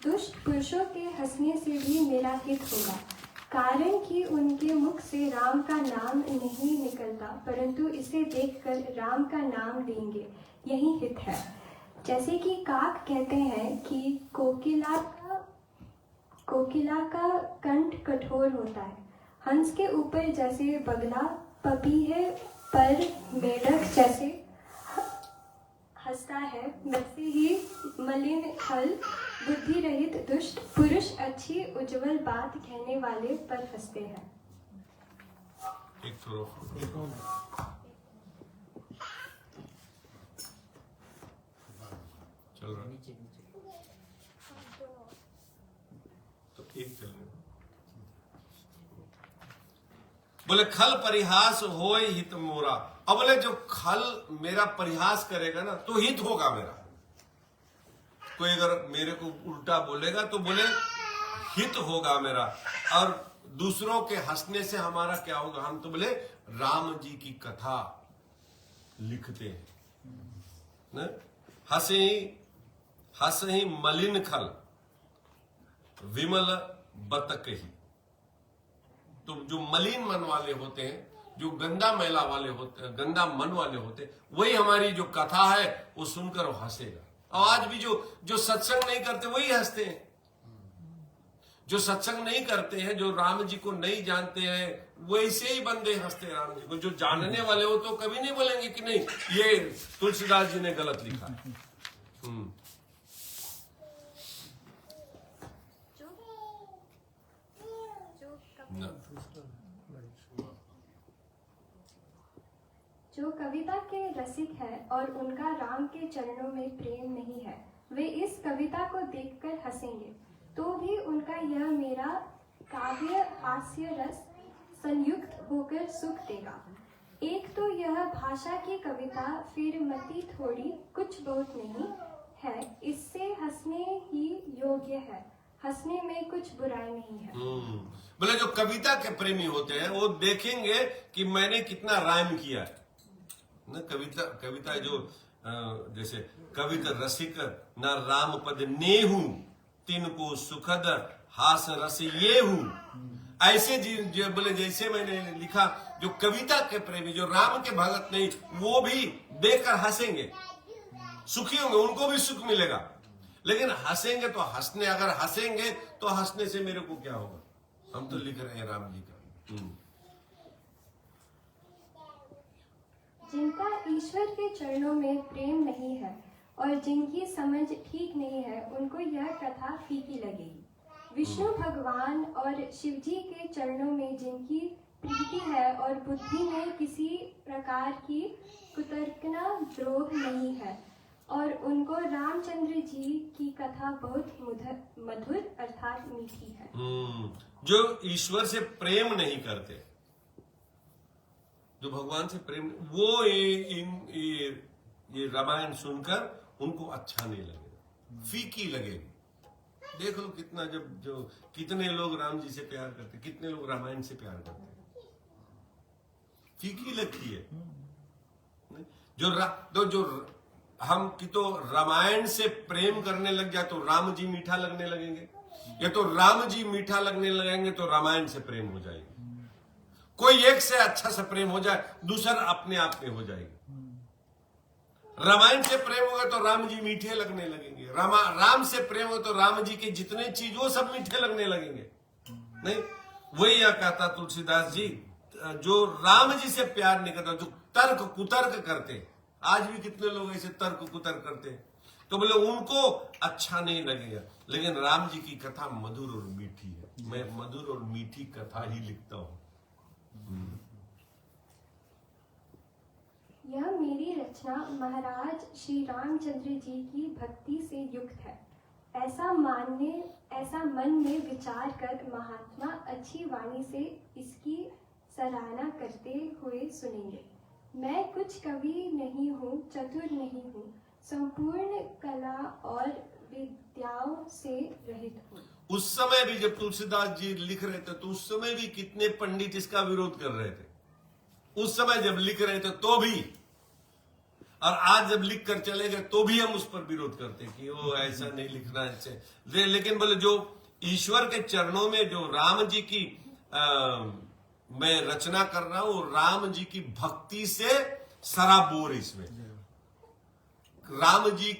दुष्ट पुरुषों के हंसने से भी मेरा हित होगा, कारण कि उनके मुख से राम का नाम नहीं निकलता, परंतु इसे देखकर राम का नाम लेंगे, यही हित है। जैसे कि काक कहते हैं कि कोकिला का कंठ कठोर होता है, हंस के ऊपर जैसे बगला पपीहे पर मेढक जैसे हंसता है, वैसे ही मलिन खल बुद्धि रहित दुष्ट पुरुष अच्छी उज्जवल बात कहने वाले पर हंसते हैं। एक थोड़ा चल रहा है तो एक चल रहा। बोले खल परिहास होय हित मोरा। अब बोले जो खल मेरा परिहास करेगा ना तो हित होगा मेरा। कोई अगर मेरे को उल्टा बोलेगा तो बोले हित होगा मेरा, और दूसरों के हंसने से हमारा क्या होगा। हम तो बोले राम जी की कथा लिखते हैं न, हंसे ही मलिन खल विमल बतक ही। तो जो मलिन मन वाले होते हैं जो गंदा मैला वाले होते, गंदा मन वाले होते, वही हमारी जो कथा है वो सुनकर वो हंसेगा। और आज भी जो सत्संग नहीं करते वही हंसते हैं। जो सत्संग नहीं करते हैं, जो राम जी को नहीं जानते हैं, वैसे ही बंदे हंसते हैं राम जी को। जो जानने वाले हो तो कभी नहीं बोलेंगे कि नहीं ये तुलसीदास जी ने गलत लिखा है। जो कविता के रसिक है और उनका राम के चरणों में प्रेम नहीं है, वे इस कविता को देखकर हंसेंगे, तो भी उनका यह मेरा काव्य हास्य रस संयुक्त होकर सुख देगा। एक तो यह भाषा की कविता फिर मति थोड़ी कुछ बहुत नहीं है, इससे हंसने ही योग्य है, हंसने में कुछ बुराई नहीं है। बोले जो कविता के प्रेमी होते हैं वो देखेंगे कि मैंने कितना राइम किया है ना। कविता जो जैसे कविता रसिक न राम पद नेहू तिनको सुखद हास रस ये हूं। ऐसे जो बोले जैसे मैंने लिखा, जो कविता के प्रेमी, जो राम के भगत नहीं, वो भी देखकर हंसेंगे, सुखी होंगे, उनको भी सुख मिलेगा। लेकिन हंसेंगे तो हंसने, अगर हंसेंगे तो हंसने से मेरे को क्या होगा? हम तो लिख रहे हैं राम जी का। जिनका ईश्वर के चरणों में प्रेम नहीं है और जिनकी समझ ठीक नहीं है, उनको यह कथा फीकी लगेगी। विष्णु भगवान और शिवजी के चरणों में जिनकी प्रीति है और बुद्धि में किसी प्रकार की कुतर्कना द्रोह नहीं है, और उनको रामचंद्र जी की कथा बहुत मधुर अर्थात मीठी है। जो ईश्वर से प्रेम नहीं करते, जो भगवान से प्रेम, वो ये रामायण सुनकर उनको अच्छा नहीं लगेगा, फीकी लगेगी। देख लो कितना, कितने लोग राम जी से प्यार करते, कितने लोग रामायण से प्यार करते, फीकी लगती है। जो हम की तो रामायण से प्रेम करने लग जाए तो राम जी मीठा लगने लगेंगे, या तो राम जी मीठा लगने लगेंगे तो रामायण से प्रेम हो जाएगी। कोई एक से अच्छा सा प्रेम हो जाए, दूसरा अपने आप में हो जाएगी। रामायण से प्रेम होगा तो राम जी मीठे लगने लगेंगे, राम से प्रेम हो तो राम जी के जितने चीज वो सब मीठे लगने लगेंगे। नहीं, वही यह कहता तुलसीदास जी, जो राम जी से प्यार नहीं करता, जो तर्क कुतर्क करते, आज भी कितने लोग ऐसे तर्क कुतर्क करते हैं, तो बोले उनको अच्छा नहीं लगेगा। लेकिन राम जी की कथा मधुर और मीठी है। मैं मधुर और मीठी कथा ही लिखता हूं। यह मेरी रचना महाराज श्री रामचंद्र जी की भक्ति से युक्त है, ऐसा मन में विचार कर महात्मा अच्छी वाणी से इसकी सराहना करते हुए सुनेंगे। मैं कुछ कवि नहीं हूँ, चतुर नहीं हूँ, संपूर्ण कला और विद्याओं से रहित हूँ। उस समय भी जब तुलसीदास जी लिख रहे थे तो उस समय भी कितने पंडित इसका विरोध कर रहे थे। उस समय जब लिख रहे थे तो भी, और आज जब लिख कर चले गए तो भी हम उस पर विरोध करते कि वो ऐसा नहीं लिखना है। लेकिन बोले जो ईश्वर के चरणों में जो राम जी की मैं रचना कर रहा हूं, राम जी की भक्ति से सराबोर, इसमें राम जी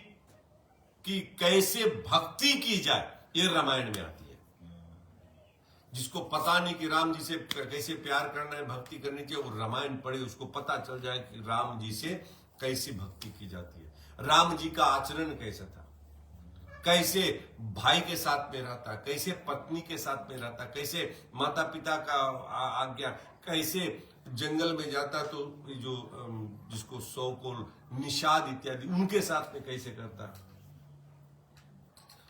की कैसे भक्ति की जाए ये रामायण में आती है। जिसको पता नहीं कि राम जी से कैसे प्यार करना है, भक्ति करनी चाहिए, वो रामायण पढ़े, उसको पता चल जाए कि राम जी से कैसी भक्ति की जाती है, राम जी का आचरण कैसा था, कैसे भाई के साथ में रहता, कैसे पत्नी के साथ में रहता, कैसे माता पिता का आज्ञा, कैसे जंगल में जाता तो जो जिसको सौकोल निषाद इत्यादि उनके साथ में कैसे करता,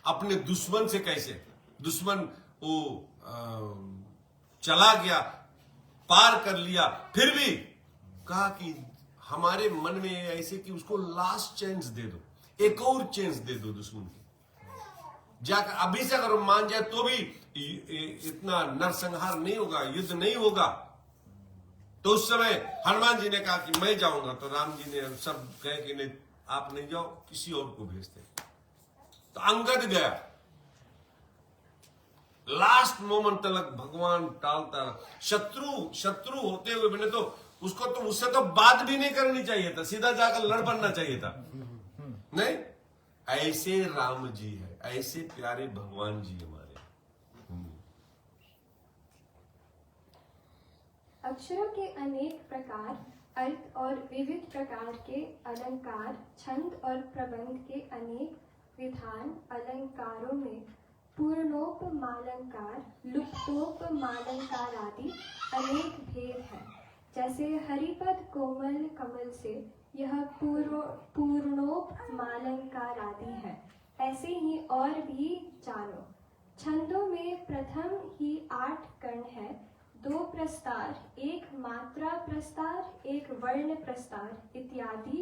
अपने दुश्मन से कैसे, दुश्मन वो चला गया, पार कर लिया, फिर भी कहा कि हमारे मन में ऐसे कि उसको लास्ट चांस दे दो, एक और चांस दे दो दुश्मन की, जाकर अभी से अगर मान जाए तो भी इतना नरसंहार नहीं होगा, युद्ध नहीं होगा। तो उस समय हनुमान जी ने कहा कि मैं जाऊंगा, तो राम जी ने सब कहे कि नहीं आप नहीं जाओ, किसी और को भेजते। तो अंगद गया, लास्ट मोमेंट तक भगवान टालता रहा। शत्रु होते हुए मैंने तो उसको तो उससे तो बात भी नहीं करनी चाहिए था, सीधा जाकर लड़ पड़ना चाहिए था। नहीं, ऐसे राम जी है, ऐसे प्यारे भगवान जी हमारे। अक्षरों के अनेक प्रकार, अर्थ और विविध प्रकार के अलंकार, छंद और प्रबंध के अनेक विधान, अलंकारों में पूर्णोपमालंकार, लुप्तोपमालंकार आदि अनेक भेद हैं। जैसे हरिपद कोमल कमल से यह पूर्णोपमालंकार आदि है, ऐसे ही और भी जानो। छंदों में प्रथम ही 8 कर्ण है, 2 प्रस्तार, 1 मात्रा प्रस्तार, 1 वर्ण प्रस्तार इत्यादि।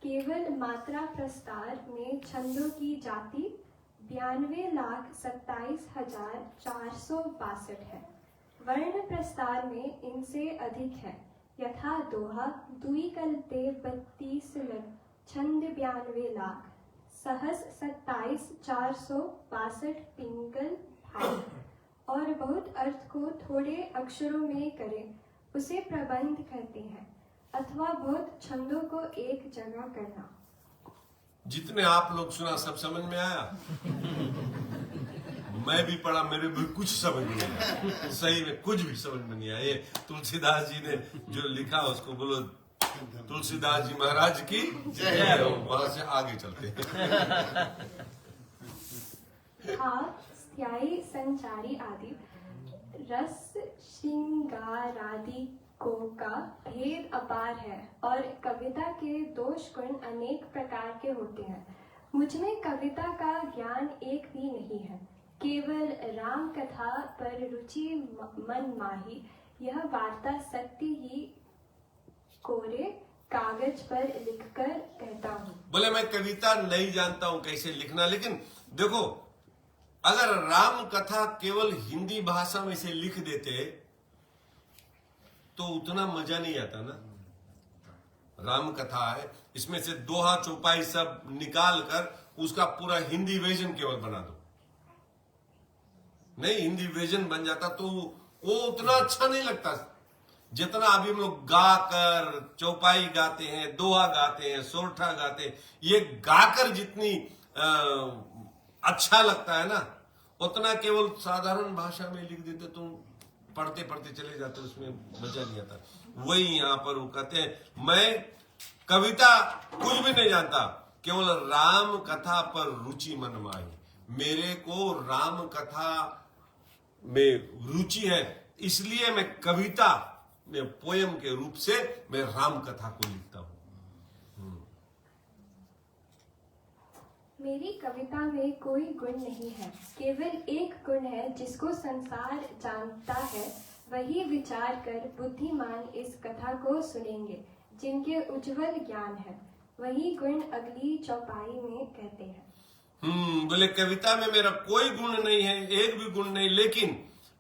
केवल मात्रा प्रस्तार में छंदों की जाति 92,27,462 है। वर्ण प्रस्तार में इनसे अधिक है, यथा दोहा, द्विकल्पे 32 लग, छंद 92 लाख, सहस 27,462 पिंगल भाग। और बहुत अर्थ को थोड़े अक्षरों में करें, उसे प्रबंध कहते हैं, अथवा बहुत छंदों को एक जगह करना। जितने आप लोग सुना सब समझ में आया? मैं भी पढ़ा, मेरे भी कुछ समझ नहीं आया, सही में कुछ भी समझ में नहीं आया। ये तुलसीदास जी ने जो लिखा उसको बोलो तुलसीदास जी महाराज की जय हो। वहां से आगे चलते हैं। स्थायी संचारी आदि रस श्रृंगारादि को का भेद अपार है, और कविता के दोष गुण अनेक प्रकार के होते हैं। मुझ में कविता का ज्ञान एक भी नहीं है, केवल राम कथा पर रुचि मन माही। यह वार्ता सत्य ही कोरे कागज पर लिखकर कहता हूँ। बोले मैं कविता नहीं जानता हूं कैसे लिखना, लेकिन देखो अगर राम कथा केवल हिंदी भाषा में से लिख देते तो उतना मजा नहीं आता ना। राम कथा है, इसमें से दोहा चौपाई सब निकाल कर उसका पूरा हिंदी वर्जन केवल बना दो। नहीं, हिंदी वर्जन बन जाता तो वो उतना अच्छा नहीं लगता जितना अभी हम लोग गाकर चौपाई गाते हैं, दोहा गाते हैं, सोरठा गाते हैं। ये गाकर जितनी अच्छा लगता है ना, उतना केवल साधारण भाषा में लिख देते तो पढ़ते पढ़ते चले जाते, उसमें मजा नहीं आता। वही यहां पर वो कहते हैं मैं कविता कुछ भी नहीं जानता, केवल राम कथा पर रुचि मन माही। मेरे को राम कथा में रुचि है, इसलिए मैं कविता में पोयम के रूप से मैं राम कथा को लिखता हूं। मेरी कविता में कोई गुण नहीं है, केवल एक गुण है जिसको संसार जानता है। वही विचार कर बुद्धिमान इस कथा को सुनेंगे, जिनके उज्जवल ज्ञान है। वही गुण अगली चौपाई में कहते हैं। बोले कविता में मेरा कोई गुण नहीं है, एक भी गुण नहीं, लेकिन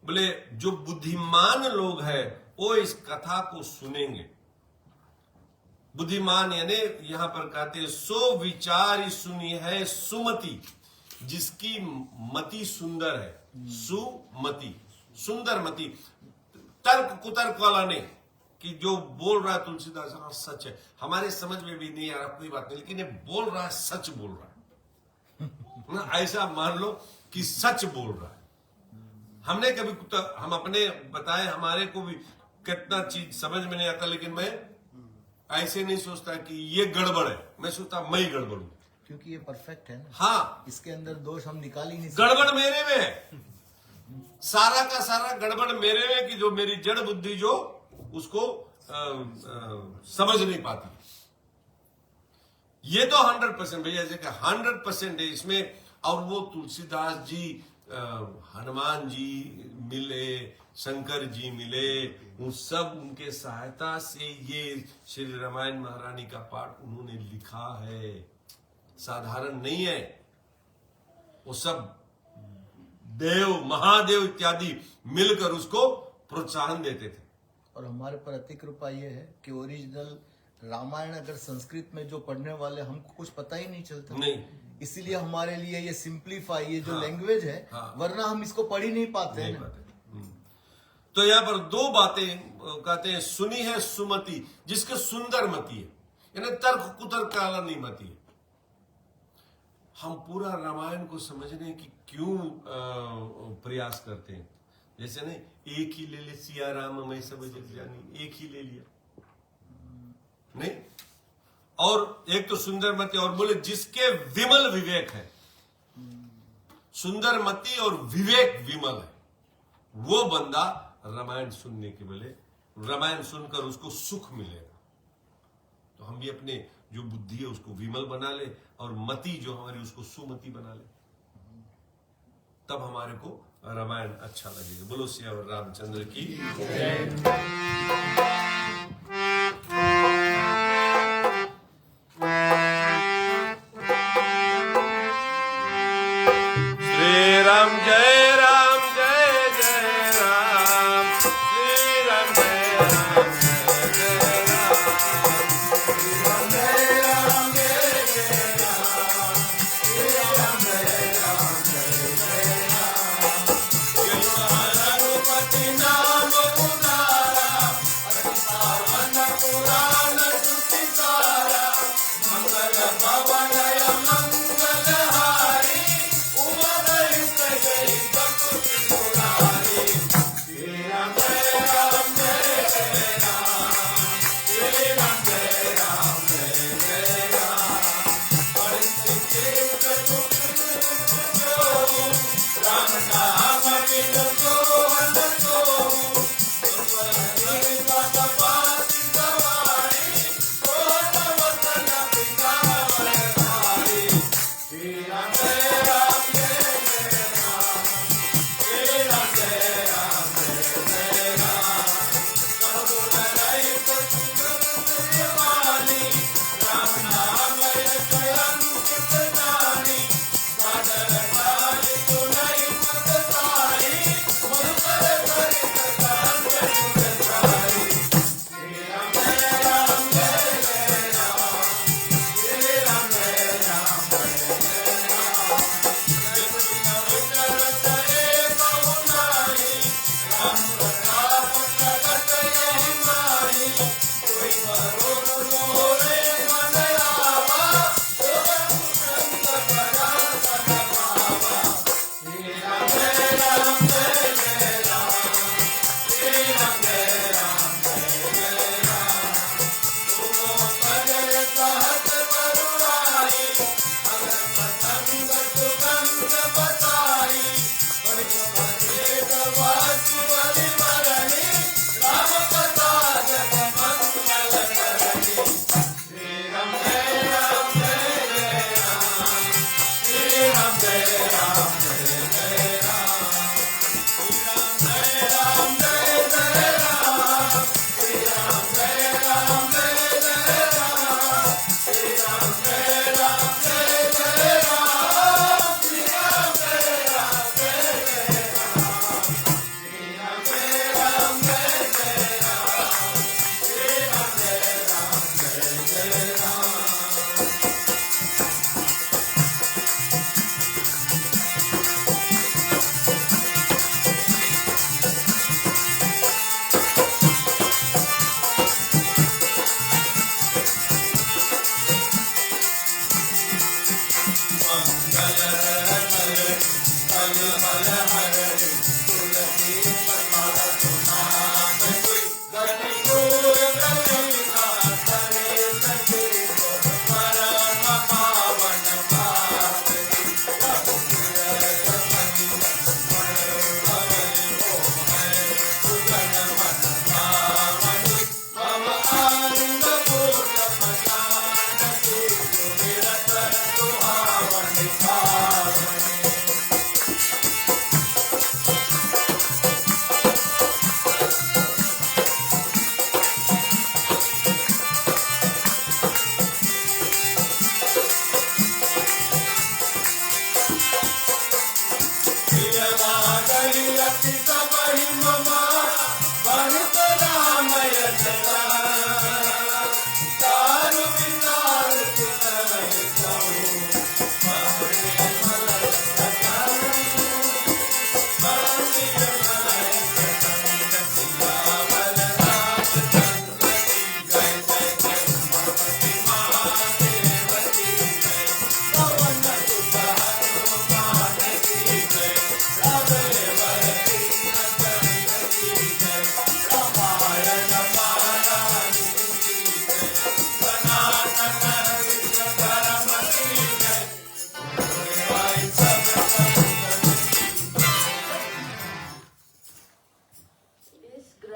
बोले जो बुद्धिमान लोग हैं वो इस कथा को सुनेंगे। बुद्धिमान यानी यहां पर कहते हैं सो विचार सुनी है सुमति, जिसकी मति सुंदर है। सुमति, सुंदर मति, तर्क कुतर्क वाला नहीं कि जो बोल रहा है तुलसीदास हाँ सच है, हमारे समझ में भी नहीं आ रहा कोई बात नहीं, लेकिन ये बोल रहा है सच बोल रहा है ना, ऐसा मान लो कि सच बोल रहा है। हमने कभी हम अपने बताए, हमारे को भी कितना चीज समझ में नहीं आता, लेकिन मैं ऐसे नहीं सोचता कि ये गड़बड़ है, मैं सोचता मैं ही गड़बड़ हूं, क्योंकि ये परफेक्ट है ना। हाँ, इसके अंदर दोष हम निकाल ही नहीं सकते। गड़बड़ मेरे में है, सारा का सारा गड़बड़ मेरे में कि जो मेरी जड़ बुद्धि जो उसको समझ नहीं पाती। ये तो 100% भैया जैसे 100% है इसमें। और वो तुलसीदास जी, हनुमान जी मिले, शंकर जी मिले, उन सब उनके सहायता से ये श्री रामायण महारानी का पाठ उन्होंने लिखा है, साधारण नहीं है। वो सब देव, महादेव इत्यादि मिलकर उसको प्रोत्साहन देते थे। और हमारे पर अति कृपा ये है कि ओरिजिनल रामायण अगर संस्कृत में जो पढ़ने वाले, हमको कुछ पता ही नहीं चलता। नहीं, इसीलिए हमारे लिए ये सिंप्लीफाई, ये जो हाँ। लैंग्वेज है, हाँ। वरना हम इसको पढ़ ही नहीं पाते हैं नहीं ना। पाते। तो यहाँ पर दो बातें कहते हैं, सुनी है सुमति, जिसके सुंदर मति है, यानी तर्क कुतर्क वाला नहीं मति है। हम पूरा रामायण को समझने की क्यों प्रयास करते हैं? जैसे नहीं, एक ही ले ले सिया राम मैं सब जग जानी, एक ही ले लिया नहीं। और एक तो सुंदर मति, और बोले जिसके विमल विवेक है, सुंदर मति और विवेक विमल है, वो बंदा रामायण सुनने के बोले, रामायण सुनकर उसको सुख मिलेगा। तो हम भी अपने जो बुद्धि है उसको विमल बना ले, और मति जो हमारी उसको सुमति बना ले, तब हमारे को रामायण अच्छा लगेगा। बोलो सियावर रामचंद्र की श्री राम जय राम जय जय राम, श्री राम जय राम जय जय राम।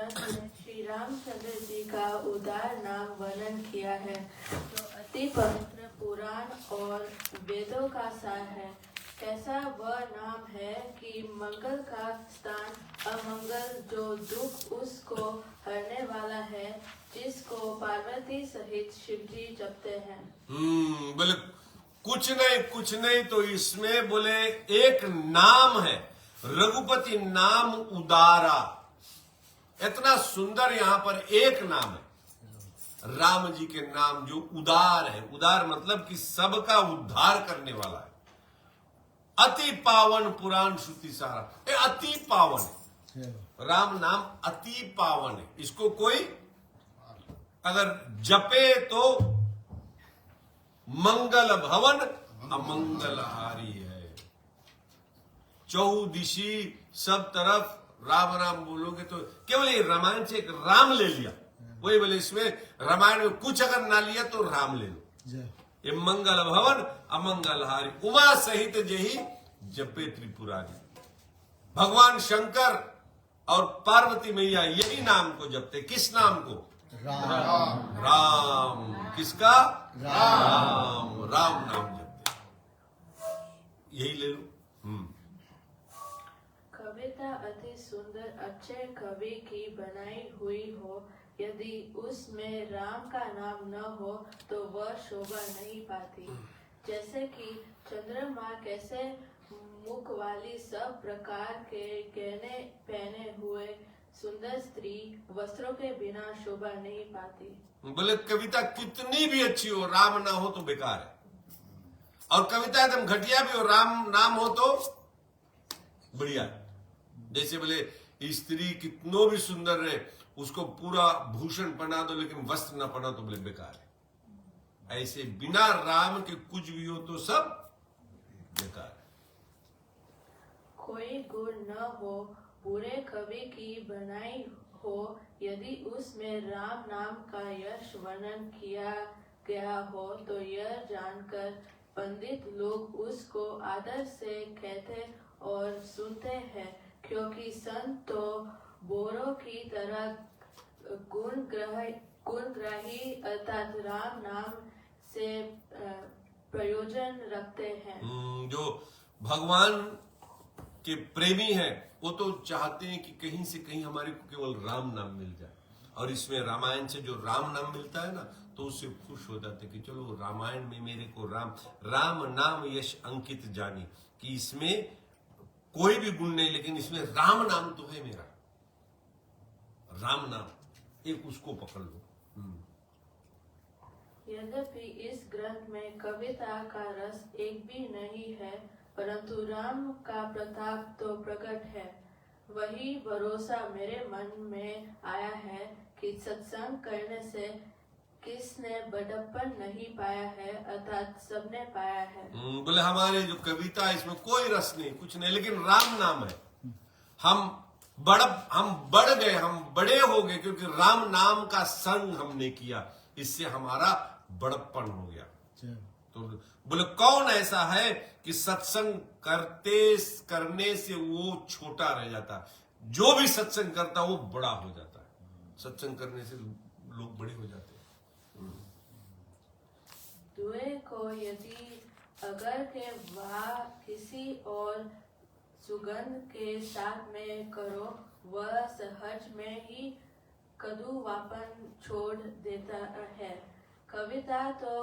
ग्रंथ में श्री रामचंद्र जी का उदार नाम वर्णन किया है, जो अति पवित्र पुराण और वेदों का सार है। कैसा वह नाम है कि मंगल का स्थान अमंगल, जो दुख उसको हरने वाला है, जिसको पार्वती सहित शिव जी जपते हैं। बोले कुछ नहीं तो इसमें बोले एक नाम है, रघुपति नाम उदारा। इतना सुंदर यहाँ पर एक नाम है, राम जी के नाम जो उदार है। उदार मतलब कि सबका उद्धार करने वाला है। अति पावन पुराण श्रुति सारा, ये अति पावन है। राम नाम अति पावन है। इसको कोई अगर जपे तो मंगल भवन अमंगलहारी है। चौदिशी सब तरफ राम राम बोलोगे तो केवल ये रामायण से एक राम ले लिया, वही बोले इसमें रामायण में कुछ अगर ना लिया तो राम ले लो। ये मंगल भवन अमंगलहारी, उमा सहित जही जपे त्रिपुरारी। भगवान शंकर और पार्वती मैया यही नाम को जपते। किस नाम को? राम। किसका? राम नाम जपते। यही ले लो। कविता अति सुंदर अच्छे कवि की बनाई हुई हो, यदि उसमें राम का नाम न हो तो वह शोभा नहीं पाती। जैसे कि चंद्रमा कैसे मुख वाली सब प्रकार के गहने पहने हुए सुंदर स्त्री वस्त्रों के बिना शोभा नहीं पाती। बोले कविता कितनी भी अच्छी हो, राम ना हो तो बेकार है। और कविता एकदम घटिया भी हो, राम नाम हो तो बढ़िया। जैसे बोले स्त्री कितनो भी सुंदर रहे, उसको पूरा भूषण पहना दो लेकिन वस्त्र ना पहना तो बोले बेकार है। ऐसे बिना राम के कुछ भी हो तो सब बेकार है। कोई गुण न हो, बुरे कवि की बनाई हो, यदि उसमें राम नाम का यश वर्णन किया गया हो तो यह जानकर पंडित लोग उसको आदर से कहते और सुनते हैं, क्योंकि संत तो बोरों की तरह गुणग्राही अर्थात राम नाम से प्रयोजन रखते हैं। जो भगवान के प्रेमी हैं वो तो चाहते हैं कि कहीं से कहीं हमारे को केवल राम नाम मिल जाए, और इसमें रामायण से जो राम नाम मिलता है ना तो उससे खुश हो जाते कि चलो रामायण में मेरे को राम नाम यश अंकित जानी, कि इसमें कोई भी गुण नहीं लेकिन इसमें राम नाम तो है मेरा। राम नाम एक उसको पकड़ लो। यद्यपि इस ग्रंथ में कविता का रस एक भी नहीं है, परंतु राम का प्रताप तो प्रकट है। वही भरोसा मेरे मन में आया है कि सत्संग करने से किसने बड़प्पन नहीं पाया है, अर्थात सबने पाया है। बोले हमारे जो कविता है इसमें कोई रस नहीं, कुछ नहीं, लेकिन राम नाम है। हम बढ़ गए, हम बड़े हो गए क्योंकि राम नाम का संग हमने किया, इससे हमारा बड़प्पन हो गया। तो बोले कौन ऐसा है कि सत्संग करने से वो छोटा रह जाता, जो भी सत्संग करता वो बड़ा हो जाता है। सत्संग करने से लोग बड़े हो जाते हैं। दुए को यदि अगर के वह किसी और सुगंध के साथ में करो, वह सहज में ही कदूवापन छोड़ देता है। कविता तो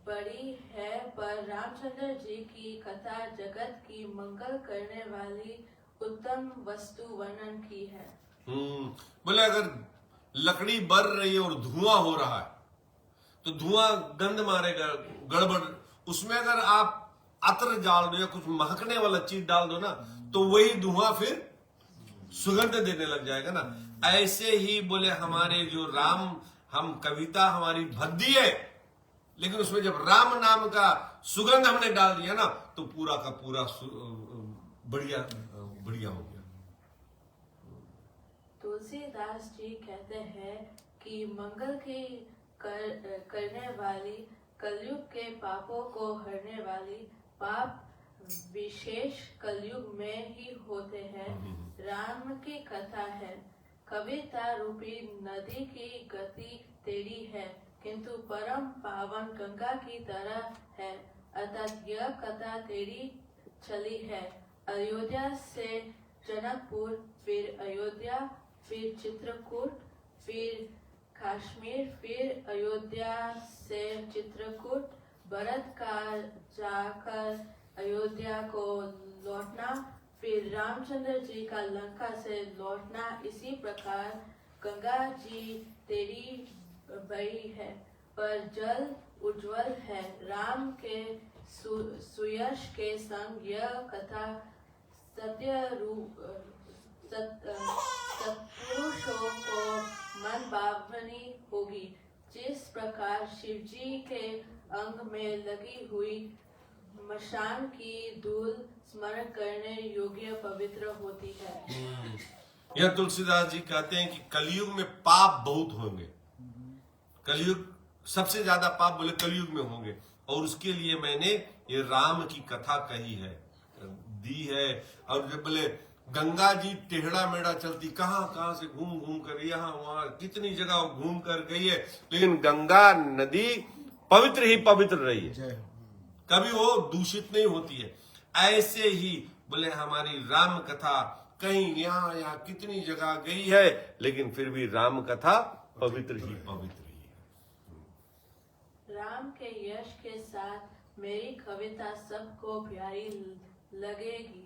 बड़ी है, पर रामचंद्र जी की कथा जगत की मंगल करने वाली उत्तम वस्तु वर्णन की है। बोले अगर लकड़ी बर रही है और धुआं हो रहा है तो धुआं गंध मारेगा, गड़बड़। उसमें अगर आप अत्र डाल दो या कुछ महकने वाला चीज डाल दो ना तो वही धुआं फिर सुगंध देने लग जाएगा ना। ऐसे ही बोले हमारे जो राम, हम कविता हमारी भद्दी है, लेकिन उसमें जब राम नाम का सुगंध हमने डाल दिया ना तो पूरा का पूरा बढ़िया बढ़िया हो गया। तुलसीदास जी कहते हैं कि मंगल की करने वाली, कलयुग के पापों को हरने वाली, पाप विशेष कलयुग में ही होते हैं। राम की कथा है। कविता रूपी नदी की गति तेरी है, किंतु परम पावन गंगा की तरह है। अर्थात यह कथा तेरी चली है अयोध्या से जनकपुर, फिर अयोध्या, फिर चित्रकूट, फिर कश्मीर, फिर अयोध्या से चित्रकूट, भरत का जाकर अयोध्या को लौटना, फिर रामचंद्र जी का लंका से लौटना। इसी प्रकार गंगा जी तेरी बही है, पर जल उज्जवल है। राम के सुयश के संग यह कथा सत्पुरुषों को मन भावनी होगी। जिस प्रकार शिवजी के अंग में लगी हुई मशान की धूल स्मरण करने योग्य पवित्र होती है। यह तुलसीदास जी कहते हैं कि कलयुग में पाप बहुत होंगे। कलयुग सबसे ज्यादा पाप बोले कलयुग में होंगे, और उसके लिए मैंने ये राम की कथा कही है, दी है। और जब बोले गंगा जी टेढ़ा मेढ़ा चलती, कहां से घूम घूम कर यहाँ वहां कितनी जगह घूम कर गई है, लेकिन गंगा नदी पवित्र ही पवित्र रही है, कभी वो दूषित नहीं होती है। ऐसे ही बोले हमारी राम कथा कहीं यहाँ कितनी जगह गई है, लेकिन फिर भी राम कथा पवित्र ही पवित्र ही है। राम के यश के साथ मेरी कविता सबको प्यारी लगेगी।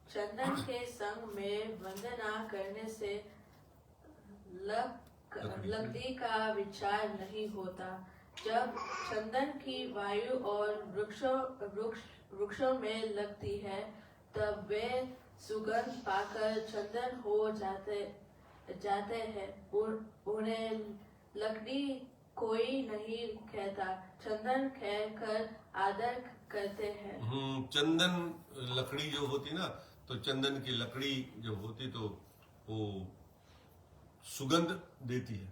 चंदन के संग में वंदना करने से लकड़ी का विचार नहीं होता। जब चंदन की वायु और वृक्षों में लगती है, तब वे सुगंध पाकर चंदन हो जाते हैं। उन्हें लकड़ी कोई नहीं कहता, चंदन कहकर आदर करते हैं। चंदन लकड़ी जो होती ना, तो चंदन की लकड़ी जब होती तो वो सुगंध देती है,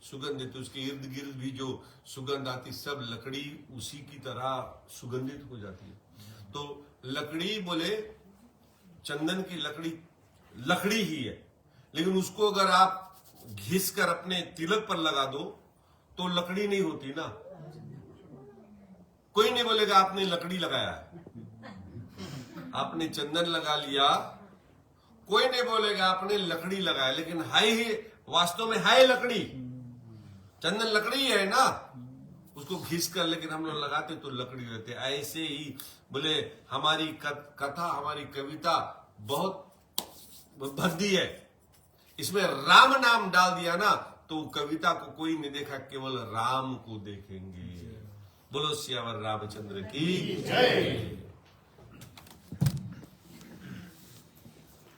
सुगंध देती, उसके इर्द गिर्द भी जो सुगंध आती, सब लकड़ी उसी की तरह सुगंधित हो जाती है। तो लकड़ी बोले चंदन की लकड़ी ही है, लेकिन उसको अगर आप घिस कर अपने तिलक पर लगा दो तो लकड़ी नहीं होती ना। कोई नहीं बोलेगा आपने लकड़ी लगाया है, आपने चंदन लगा लिया, कोई नहीं बोलेगा आपने लकड़ी लगाया, लेकिन है ही वास्तव में है लकड़ी, चंदन लकड़ी है ना, उसको घिस कर लेकिन हम लोग लगाते तो लकड़ी रहते। ऐसे ही बोले हमारी कथा, हमारी कविता बहुत भद्दी है, इसमें राम नाम डाल दिया ना तो कविता को कोई नहीं देखा, केवल राम को देखेंगे। बोलो सियावर रामचंद्र की जय।